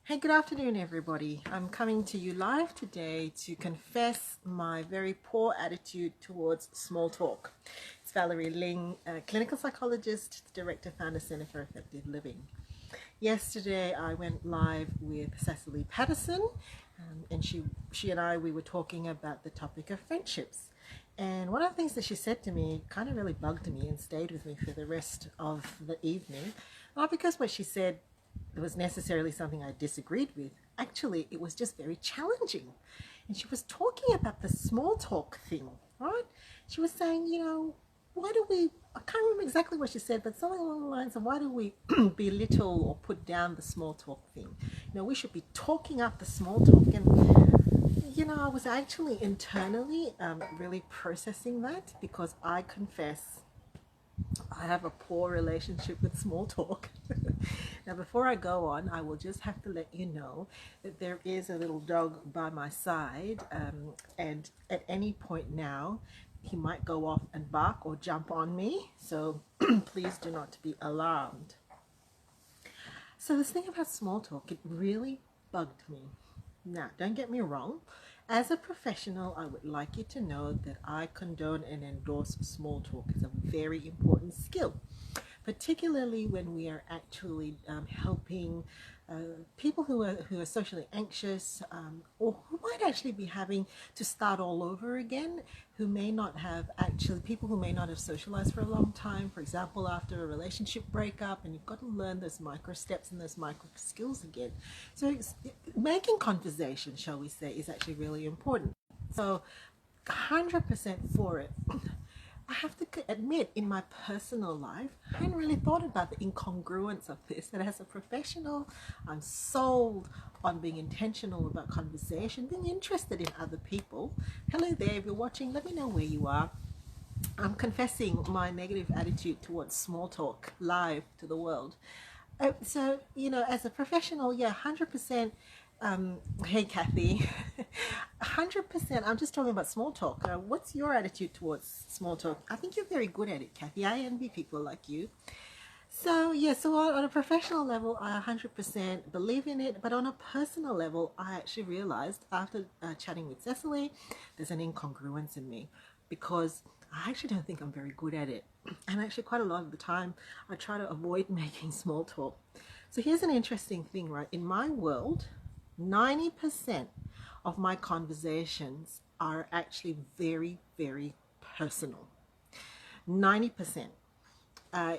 Hey, good afternoon, everybody. I'm coming to you live today to confess my very poor attitude towards small talk. It's Valerie Ling, a clinical psychologist, director, founder, Center for Effective Living. Yesterday, I went live with Cecily Patterson, and she and I, we were talking about the topic of friendships. And one of the things that she said to me kind of really bugged me and stayed with me for the rest of the evening. Not because what she said was necessarily something I disagreed with. Actually, it was just very challenging. And she was talking about the small talk thing, right? She was saying, why do we, I can't remember exactly what she said, but something along the lines of why do we belittle or put down the small talk thing? We should be talking up the small talk. And I was actually internally really processing that because I confess I have a poor relationship with small talk. Now, before I go on, I will just have to let you know that there is a little dog by my side, and at any point now, he might go off and bark or jump on me, so please do not be alarmed. So this thing about small talk, it really bugged me. Now, don't get me wrong. As a professional, I would like you to know that I condone and endorse small talk. It's a very important skill, particularly when we are actually helping people who are socially anxious, or who might actually be having to start all over again, who may not have actually, people who may not have socialized for a long time, for example, after a relationship breakup, and you've got to learn those micro steps and those micro skills again. So making conversation, shall we say, is actually really important. So 100% for it. I have to admit, in my personal life, I hadn't really thought about the incongruence of this. That as a professional, I'm sold on being intentional about conversation, being interested in other people. Hello there, if you're watching, let me know where you are. I'm confessing my negative attitude towards small talk live to the world. So, as a professional, yeah, 100%. Hey, Kathy. 100%. I'm just talking about small talk. What's your attitude towards small talk? I think you're very good at it, Kathy. I envy people like you. So, yeah, so on a professional level, I 100% believe in it. But on a personal level, I actually realized after chatting with Cecily, there's an incongruence in me because I actually don't think I'm very good at it. And actually, quite a lot of the time, I try to avoid making small talk. So here's an interesting thing, right? In my world, 90% of my conversations are actually very, very personal. 90%.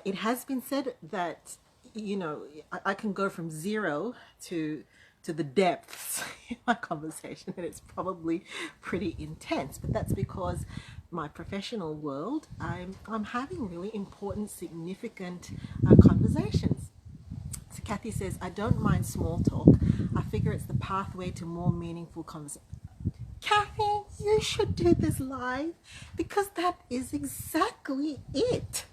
It has been said that, I can go from zero to the depths in my conversation, and it's probably pretty intense. But that's because my professional world, I'm having really important, significant conversations. So Kathy says, I don't mind small talk. I figure it's the pathway to more meaningful conversation. Kathy, you should do this live because that is exactly it.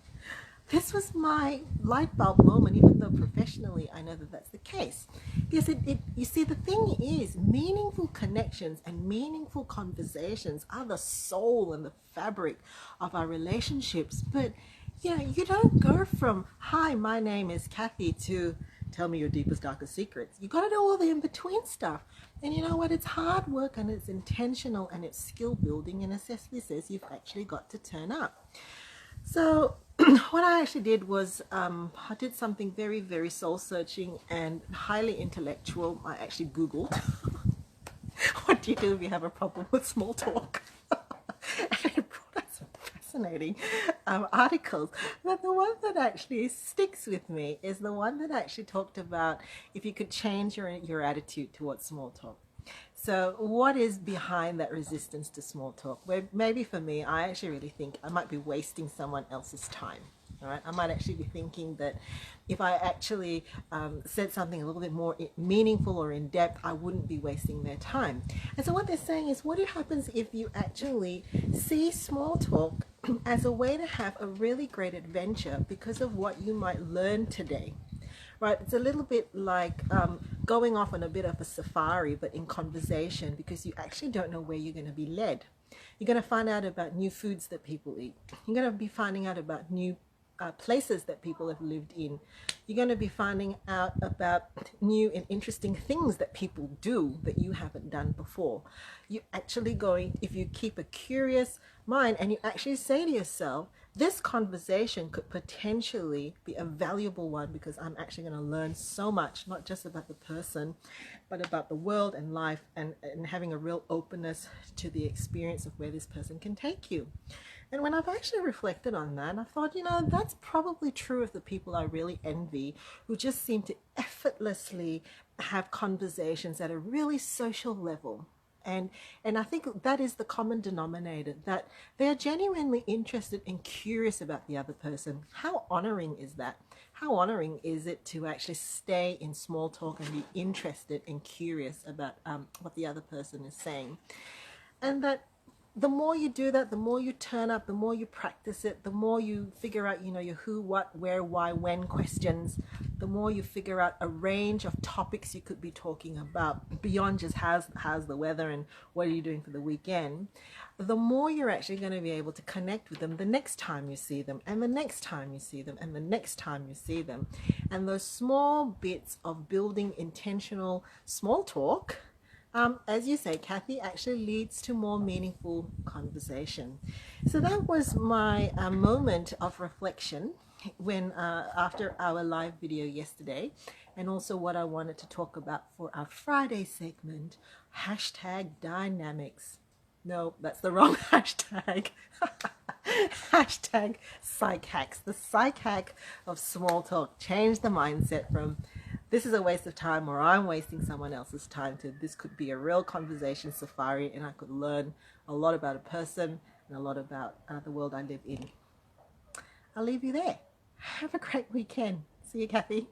This was my light bulb moment, even though professionally I know that that's the case. Because you see, the thing is, meaningful connections and meaningful conversations are the soul and the fabric of our relationships. But, you don't go from, hi, my name is Kathy, to tell me your deepest, darkest secrets. You got to do all the in-between stuff. And you know what? It's hard work and it's intentional and it's skill building. And as Cecily says, you've actually got to turn up. So what I actually did was I did something very, very soul-searching and highly intellectual. I actually Googled, what do you do if you have a problem with small talk? And it brought us some fascinating articles. But the one that actually sticks with me is the one that actually talked about if you could change your attitude towards small talk. So what is behind that resistance to small talk? Well, maybe for me, I actually really think I might be wasting someone else's time. All right, I might actually be thinking that if I actually said something a little bit more meaningful or in depth, I wouldn't be wasting their time. And so what they're saying is, what happens if you actually see small talk as a way to have a really great adventure because of what you might learn today? Right, it's a little bit like going off on a bit of a safari, but in conversation, because you actually don't know where you're going to be led. You're going to find out about new foods that people eat. You're going to be finding out about new places that people have lived in. You're going to be finding out about new and interesting things that people do that you haven't done before. You actually going, if you keep a curious mind and you actually say to yourself, this conversation could potentially be a valuable one because I'm actually going to learn so much, not just about the person, but about the world and life, and having a real openness to the experience of where this person can take you. And when I've actually reflected on that, I thought, that's probably true of the people I really envy, who just seem to effortlessly have conversations at a really social level. And I think that is the common denominator, that they're genuinely interested and curious about the other person. How honoring is that? How honoring is it to actually stay in small talk and be interested and curious about what the other person is saying? And that the more you do that, the more you turn up, the more you practice it, the more you figure out, your who, what, where, why, when questions, the more you figure out a range of topics you could be talking about beyond just how's the weather and what are you doing for the weekend, the more you're actually going to be able to connect with them the next time you see them, and the next time you see them, and the next time you see them. And those small bits of building intentional small talk, as you say, Kathy, actually leads to more meaningful conversation. So that was my moment of reflection when after our live video yesterday, and also what I wanted to talk about for our Friday segment, hashtag dynamics. No, that's the wrong hashtag. Hashtag psych hacks. The psych hack of small talk. Change the mindset from this is a waste of time, or I'm wasting someone else's time, to this could be a real conversation safari and I could learn a lot about a person and a lot about the world I live in. I'll leave you there. Have a great weekend. See you, Kathy.